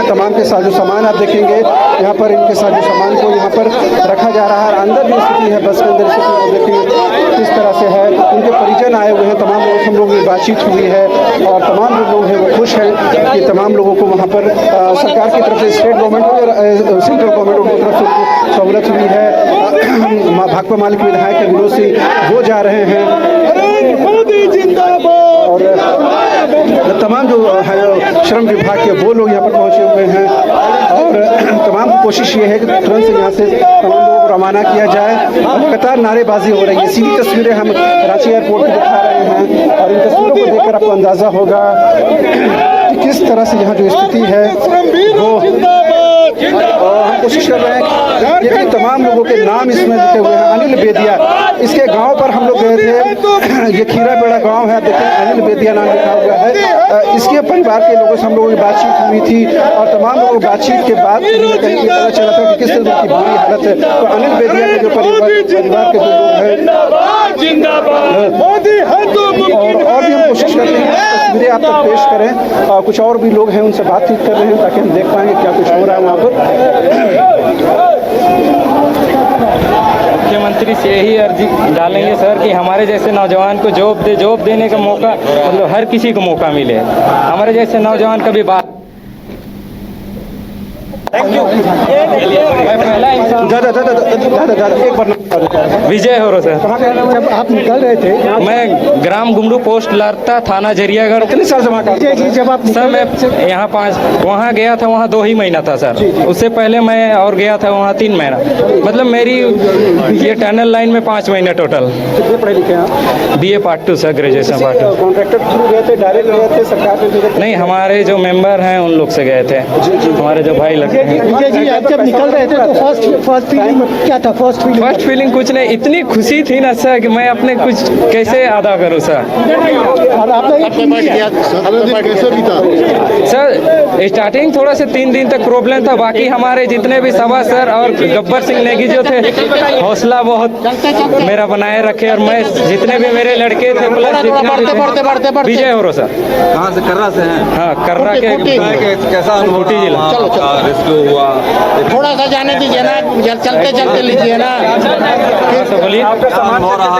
तमाम के साजो सामान आप देखेंगे यहाँ पर इनके साजो सामान को यहाँ पर रखा जा रहा है। अंदर जो स्थिति है बस के अंदर स्थिति को देखेंगे किस तरह से है। उनके परिजन आए हुए हैं, तमाम लोगों से हम लोगों की बातचीत हुई है और तमाम जो लोग हैं वो खुश हैं कि तमाम लोगों को वहाँ पर सरकार की तरफ से, स्टेट गवर्नमेंट हो या सेंट्रल गवर्नमेंट की तरफ से सहूलत हुई है। भाकपा माले के विधायक विनोद सिंह वो जा रहे हैं और तमाम जो है श्रम विभाग के वो लोग यहाँ पर पहुँचे हुए हैं और तमाम की कोशिश ये है कि तुरंत से यहाँ से तमाम लोगों को रवाना किया जाए। लगातार नारेबाजी हो रही है। सीधी तस्वीरें हम रांची एयरपोर्ट की दिखा रहे हैं और इन तस्वीरों को देखकर आपको अंदाज़ा होगा कि किस तरह से यहाँ जो स्थिति है वो हम कोशिश कर रहे हैं। ये तमाम लोगों के नाम इसमें लिखे हुए हैं। अनिल बेदिया, इसके गांव पर हम लोग गए थे, ये खीरापेड़ा गांव है, देखिए अनिल बेदिया नाम लिखा हुआ है। इसके परिवार के लोगों से हम लोगों की बातचीत हुई थी और तमाम लोगों की बातचीत के बाद कहीं पता चला था कि किस तरह की बुरी हालत है। तो अनिल बेदिया के जो परिवार के जो लोग हैं और भी हम कोशिश कर रहे हैं तस्वीरें आप तक पेश करें। कुछ और भी लोग हैं, उनसे बातचीत कर रहे हैं ताकि हम देख पाएंगे क्या कुछ हो रहा है वहाँ पर। मुख्यमंत्री से यही अर्जी डालेंगे सर कि हमारे जैसे नौजवान को जॉब देने का मौका, मतलब हर किसी को मौका मिले। हमारे जैसे नौजवान का भी बात। Thank you. मैं पहला इंसान विजय हो रहा सर। जब आप निकल रहे थे, मैं ग्राम गुमरू पोस्ट लारता, थाना जरियागढ़। कितने साल जमा कर जब आप सर मैं यहाँ 5 वहाँ गया था, वहाँ 2 ही महीना था सर। उससे पहले मैं और गया था वहाँ 3 महीना। मतलब मेरी ये टनल लाइन में 5 महीने टोटल। कितने पढ़े लिखे हैं? BA part 2 sir, graduation part 2। Contractor through गए थे, डायरेक्ट गए थे, सरकार ने? नहीं, हमारे जो मेंबर हैं उन लोग से गए थे। हमारे जो भाई लगते हैं। विजय जी, आप जब निकल रहे थे तो फर्स्ट फीलिंग क्या था? फर्स्ट फीलिंग कुछ नहीं, इतनी खुशी थी ना सर कि मैं अपने कुछ कैसे अदा करूँ सर। और आपने कैसे बीता? सर स्टार्टिंग थोड़ा से 3 दिन तक प्रॉब्लम था। बाकी हमारे जितने भी सभा सर और गब्बर सिंह नेगी जो थे, हौसला बहुत मेरा बनाए रखे और मैं जितने भी मेरे लड़के थे प्लस जितने विजय हो रहा सर। कहाँ से? कर्रा से हैं? हाँ, कर्रा के। कैसा अनुभव जिला रेस्क्यू हुआ? थोड़ा सा जाने दीजिए ना, चलते चलते लीजिए ना। बोलिए। हो रहा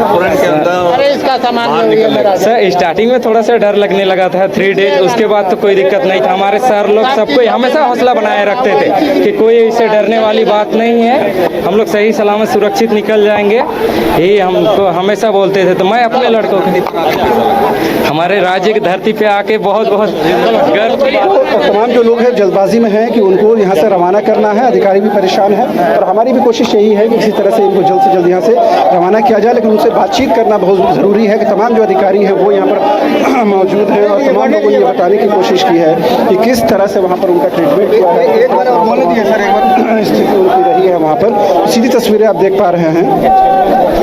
तुरंत के अंदर। अरे इसका सामान मेरा सर स्टार्टिंग में थोड़ा सा डर लगने लगा था 3 डेज, उसके बाद तो कोई दिक्कत नहीं था। हमारे सर लोग सबको हमेशा हौसला बनाए रखते थे कि कोई इससे डरने वाली बात नहीं है, हम लोग सही सलामत सुरक्षित निकल जाएंगे, यही हमको हमेशा बोलते थे। तो मैं अपने लड़कों को हमारे राज्य की धरती पे आके बहुत बहुत गर्व। तमाम जो लोग हैं जल्दबाजी में हैं कि उनको यहाँ से रवाना करना है, अधिकारी भी परेशान है और हमारी भी कोशिश यही है कि किसी तरह से इनको जल्द से जल्द यहाँ से रवाना किया जाए। लेकिन उनसे बातचीत करना बहुत ज़रूरी है कि तमाम जो अधिकारी हैं वो यहाँ पर मौजूद हैं और तमाम लोगों ने ये बताने की कोशिश की है कि किस तरह से वहाँ पर उनका ट्रीटमेंट हुआ है। एक बार बोल दिया सर, एक बार स्थिति उनकी रही है वहाँ पर। सीधी तस्वीरें आप देख पा रहे हैं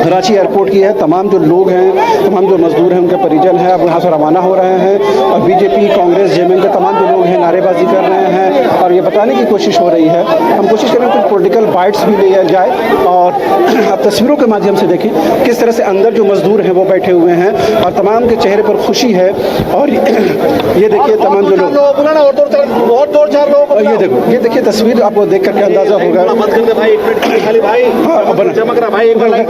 रांची एयरपोर्ट की है। तमाम जो लोग हैं, तमाम जो मजदूर हैं, उनके परिजन हैं, अब यहाँ से रवाना हो रहे हैं और बीजेपी, कांग्रेस, जेएमएम के तमाम जो लोग हैं नारेबाजी कर रहे हैं और ये बताने की कोशिश हो रही है। हम कोशिश करें कुछ पॉलिटिकल बाइट्स भी लिया जाए और आप तस्वीरों के माध्यम से देखें किस तरह से अंदर जो मजदूर हैं वो बैठे हुए हैं और तमाम के चेहरे पर खुशी है। और ये देखिए तमाम जो लोग, ये देखिए तस्वीर आपको देख करके अंदाजा होगा।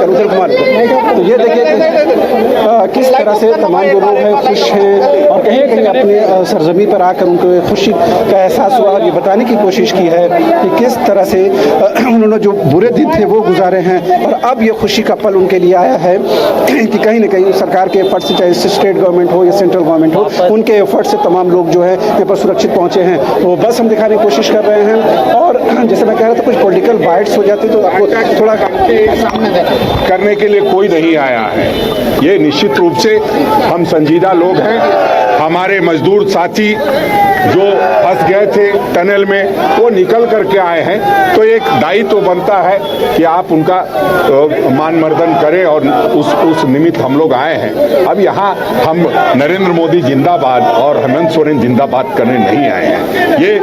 उधर घुमा। तो ये देखिए किस तरह से तमाम जो लोग हैं खुश हैं और कहीं कहीं अपने सरजमी पर आकर उनको खुशी का एहसास हुआ और ये बताने की कोशिश की है कि किस तरह से उन्होंने जो बुरे दिन थे वो गुजारे हैं और अब ये खुशी का पल उनके लिए आया है कि कहीं ना कहीं सरकार के एफर्ट से, चाहे स्टेट गवर्नमेंट हो या सेंट्रल गवर्नमेंट हो, उनके एफर्ट से तमाम लोग जो है यहाँ पर सुरक्षित पहुँचे हैं। तो बस हम दिखाने की कोशिश कर रहे हैं और जैसे मैं कह रहा था कुछ पॉलिटिकल बाइट्स हो जाते तो आपको थोड़ा करने के लिए कोई नहीं आया है। ये निश्चित रूप से हम संजीदा लोग हैं। हमारे मजदूर साथी जो फंस गए थे टनल में वो निकल करके आए हैं, तो एक दायित्व तो बनता है कि आप उनका मान मर्दन करें और उस निमित्त हम लोग आए हैं। अब यहाँ हम नरेंद्र मोदी जिंदाबाद और हेमंत सोरेन जिंदाबाद करने नहीं आए हैं। ये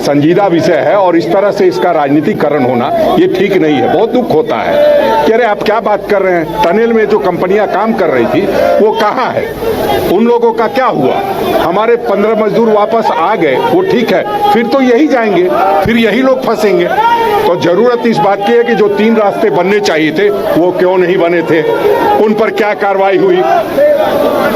संजीदा विषय है और इस तरह से इसका राजनीतिकरण होना ये ठीक नहीं है। बहुत दुख होता है कि अरे आप क्या बात कर रहे हैं, टनल में जो कंपनियां काम कर रही थी वो कहाँ है, उन लोगों का क्या हुआ? हमारे 15 मजदूर वापस आ गए, वो ठीक है, फिर तो यही जाएंगे, फिर यही लोग फंसेंगे। तो जरूरत इस बात की है कि जो 3 रास्ते बनने चाहिए थे वो क्यों नहीं बने थे, उन पर क्या कार्रवाई हुई।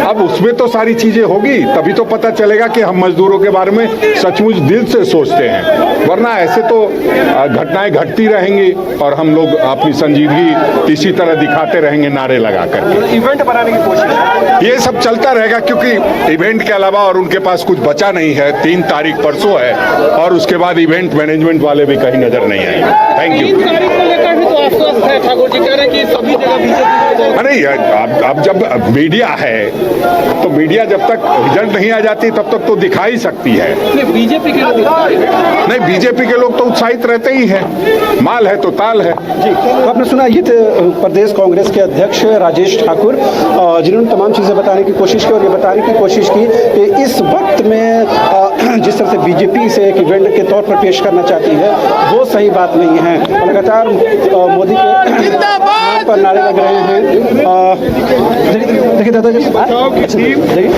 अब उसमें तो सारी चीजें होगी, तभी तो पता चलेगा कि हम मजदूरों के बारे में सचमुच दिल से सोचते हैं, वरना ऐसे तो घटनाएं घटती रहेंगी और हम लोग अपनी संजीदगी इसी तरह दिखाते रहेंगे नारे लगा कर। इवेंट बनाने की कोशिश, ये सब चलता रहेगा क्योंकि इवेंट के अलावा और उनके पास कुछ बचा नहीं है। 3 तारीख परसों है और उसके बाद इवेंट मैनेजमेंट वाले भी कहीं नजर नहीं आएंगे। Thank you. ठाकुर जी कह रहे हैं कि सभी जगह बीजेपी, अरे अब जब मीडिया है तो मीडिया जब तक रिजल्ट नहीं आ जाती तब तक तो दिखा ही सकती है। बीजेपी के लोग नहीं, बीजेपी के लोग तो उत्साहित रहते ही हैं, माल है तो ताल है। जी आपने सुना, ये थे प्रदेश कांग्रेस के अध्यक्ष राजेश ठाकुर, जिन्होंने तमाम चीज़ें बताने की कोशिश की और ये बताने की कोशिश की कि इस वक्त में जिस तरह से बीजेपी से एक इवेंट के तौर पर पेश करना चाहती है वो सही बात नहीं है। लगातार मोदी के पर नारे लग रहे हैं। देखिए दादा जी,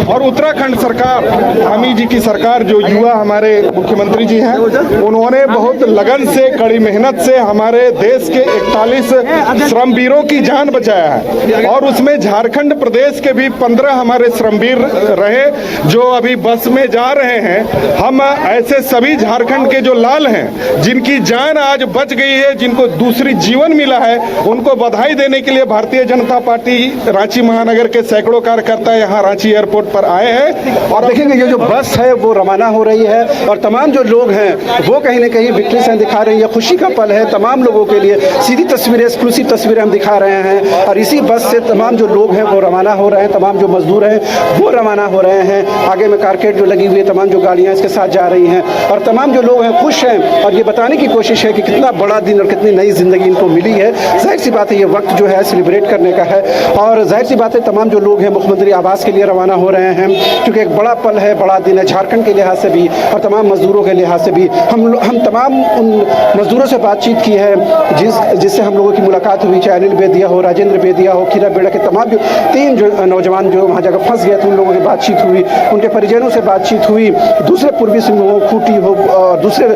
और उत्तराखंड सरकार, हामी जी की सरकार, जो युवा हमारे मुख्यमंत्री जी हैं, उन्होंने बहुत लगन से, कड़ी मेहनत से हमारे देश के 41 श्रमवीरों की जान बचाया है और उसमें झारखंड प्रदेश के भी 15 हमारे श्रमवीर रहे जो अभी बस में जा रहे हैं। हम ऐसे सभी झारखंड के जो लाल हैं, जिनकी जान आज बच गई है, जिनको दूसरी जीवन मिला है, उनको बधाई देने के लिए भारतीय जनता पार्टी रांची महानगर के सैकड़ों कार्यकर्ता यहाँ रांची एयरपोर्ट पर आए हैं। और देखेंगे ये जो बस है वो रवाना हो रही है और तमाम जो लोग हैं वो कहीं ना कहीं विक्ट्री साइन दिखा रहे हैं। ये खुशी का पल है तमाम लोगों के लिए। सीधी तस्वीरें, एक्सक्लूसिव तस्वीरें हम दिखा रहे हैं और इसी बस से तमाम जो लोग हैं वो रवाना हो रहे हैं, तमाम जो मजदूर हैं वो रवाना हो रहे हैं। आगे में कारकेट जो लगी हुई है, तमाम जो गाड़ियाँ इसके साथ जा रही हैं और तमाम जो लोग हैं खुश हैं और ये बताने की कोशिश है कि कितना बड़ा दिन और कितनी नई जिंदगी इनको मिली है। जाहिर सी बात है ये वक्त जो है सेलिब्रेट करने का है और जाहिर सी बात है तमाम जो लोग हैं मुख्यमंत्री आवास के लिए रवाना हो रहे हैं, क्योंकि एक बड़ा पल है, बड़ा दिन है झारखंड के लिहाज से भी और तमाम मजदूरों के लिहाज से भी। हम तमाम उन मजदूरों से बातचीत की है जिससे हम लोगों की मुलाकात हुई, चाहे अनिल बेदिया हो, राजेंद्र बेदिया हो, खीरा बेड़ा के तमाम जो 3 जो नौजवान जो वहाँ जाकर फंस गए थे उन लोगों की बातचीत हुई, उनके परिजनों से बातचीत हुई, दूसरे पूर्वी सिंह हो, खूंटी हो, दूसरे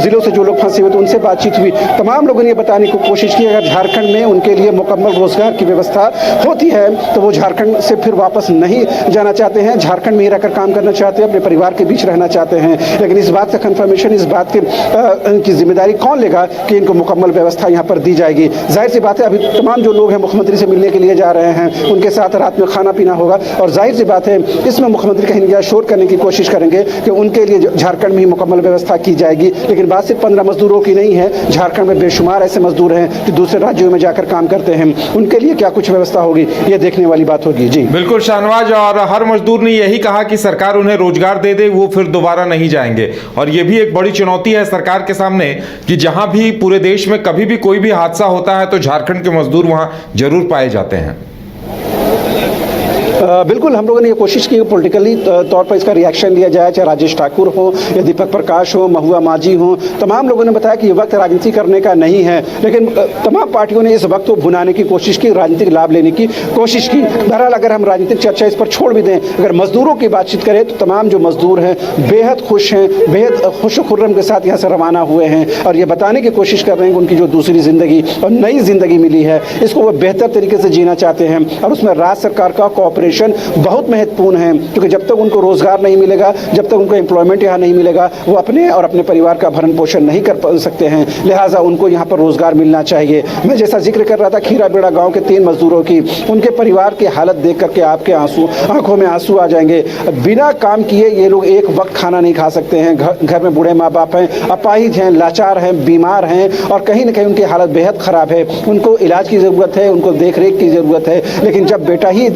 ज़िलों से जो लोग फंसे हुए थे उनसे बातचीत हुई। तमाम लोगों ने ये बताने की कोशिश की अगर झारखंड में उनके लिए मुकम्मल रोजगार की व्यवस्था होती है तो वो झारखंड से फिर वापस नहीं जाना चाहते हैं, झारखंड में ही रहकर काम करना चाहते हैं, अपने परिवार के बीच रहना चाहते हैं। लेकिन इस बात का कंफर्मेशन, इस बात की जिम्मेदारी कौन लेगा कि इनको मुकम्मल व्यवस्था यहाँ पर दी जाएगी। जाहिर सी बात है अभी तमाम जो लोग हैं मुख्यमंत्री से मिलने के लिए जा रहे हैं, उनके साथ रात में खाना पीना होगा और जाहिर सी बात है इसमें मुख्यमंत्री कहीं ना शोर करने की कोशिश करेंगे कि उनके लिए झारखंड में ही मुकम्मल व्यवस्था की जाएगी। लेकिन बात सिर्फ 15 मजदूरों की नहीं है, झारखंड में बेशुमार ऐसे मजदूर हैं जो दूसरे राज्यों में जाकर काम करते हैं, उनके लिए क्या कुछ व्यवस्था होगी ये देखने वाली बात होगी। जी बिल्कुल शाहनवाज, और हर मजदूर ने यही कहा कि सरकार उन्हें रोजगार दे दे, वो फिर दोबारा नहीं जाएंगे। और ये भी एक बड़ी चुनौती है सरकार के सामने कि जहां भी पूरे देश में कभी भी कोई भी हादसा होता है तो झारखंड के मजदूर वहां जरूर पाए जाते हैं। बिल्कुल हम लोगों ने ये कोशिश की पॉलिटिकली तौर पर इसका रिएक्शन लिया जाए, चाहे राजेश ठाकुर हो या दीपक प्रकाश हो, महुआ माझी हो, तमाम लोगों ने बताया कि ये वक्त राजनीति करने का नहीं है। लेकिन तमाम पार्टियों ने इस वक्त को भुनाने की कोशिश की, राजनीतिक लाभ लेने की कोशिश की। बहरहाल अगर हम राजनीतिक चर्चा इस पर छोड़ भी दें, अगर मजदूरों की बातचीत करें तो तमाम जो मजदूर हैं बेहद खुश हैं, बेहद खुश खुर्रम के साथ यहाँ से रवाना हुए हैं और ये बताने की कोशिश कर रहे हैं कि उनकी जो दूसरी ज़िंदगी और नई ज़िंदगी मिली है इसको वो बेहतर तरीके से जीना चाहते हैं और उसमें राज्य सरकार का कोऑपरेशन बहुत महत्वपूर्ण है, क्योंकि जब तक उनको रोजगार नहीं मिलेगा, जब तक उनको एम्प्लॉयमेंट यहाँ नहीं मिलेगा, वो अपने और अपने परिवार का भरण पोषण नहीं कर सकते हैं। लिहाजा उनको यहाँ पर रोजगार मिलना चाहिए। मैं जैसा जिक्र कर रहा था खीरा बेड़ा गांव के 3 मजदूरों की, उनके परिवार की हालत देख करके आपके आंखों में आंसू आ जाएंगे। बिना काम किए ये लोग एक वक्त खाना नहीं खा सकते हैं। घर में बूढ़े माँ बाप हैं, अपाहिज हैं, लाचार हैं, बीमार हैं और कहीं ना कहीं उनकी हालत बेहद ख़राब है। उनको इलाज की ज़रूरत है, उनको देख रेख की ज़रूरत है। लेकिन जब बेटा ही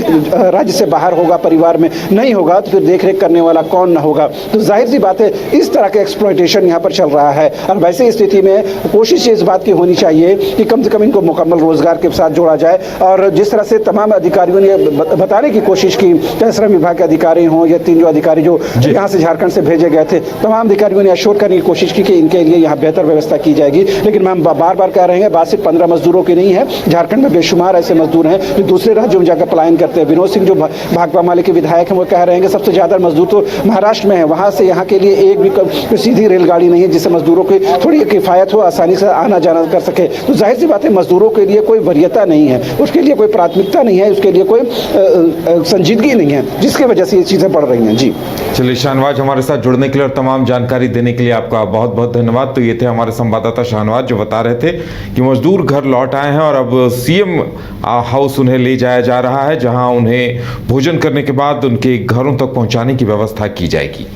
राज्य से बाहर होगा, परिवार में नहीं होगा, तो फिर देख रेख करने वाला कौन ना होगा। तो जाहिर सी बात है इस तरह का एक्सप्लॉयटेशन यहाँ पर चल रहा है और वैसे स्थिति में कोशिश इस बात की होनी चाहिए कि कम से कम इनको मुकम्मल रोजगार के साथ जोड़ा जाए। और जिस तरह से तमाम अधिकारियों ने बताने की कोशिश की, चाहे श्रम विभाग के अधिकारी हों या 3 जो अधिकारी जो यहाँ से झारखंड से भेजे गए थे, तमाम अधिकारियों ने अश्योर करने की कोशिश की कि इनके लिए यहाँ बेहतर व्यवस्था की जाएगी। लेकिन हम बार बार कह रहे हैं बात सिर्फ 15 मजदूरों की नहीं है, झारखंड में बेशुमार ऐसे मजदूर हैं जो दूसरे राज्यों में जाकर पलायन करते हैं। विनोद सिंह जो भाकपा माले के विधायक हैं, वो कह रहे हैं कि सबसे ज़्यादा मजदूर तो महाराष्ट्र में है, वहाँ से यहाँ के लिए एक भी सीधी रेलगाड़ी नहीं है जिससे मजदूरों की थोड़ी किफ़ायत हो, आसानी से आना जाना कर सके। तो जाहिर सी बात है मजदूरों के लिए कोई वरीयता नहीं है, उसके लिए कोई प्राथमिकता नहीं है, उसके लिए कोई संजीदगी नहीं है, जिसकी वजह से ये चीज़ें बढ़ रही हैं। जी चलिए शाहनवाज, हमारे साथ जुड़ने के लिए और तमाम जानकारी देने के लिए आपका बहुत बहुत धन्यवाद। तो ये थे हमारे संवाददाता शाहनवाज जो बता रहे थे कि मजदूर घर लौट आए हैं और अब सीएम हाउस उन्हें ले जाया जा रहा है, जहां उन्हें भोजन करने के बाद उनके घरों तक पहुंचाने की व्यवस्था की जाएगी।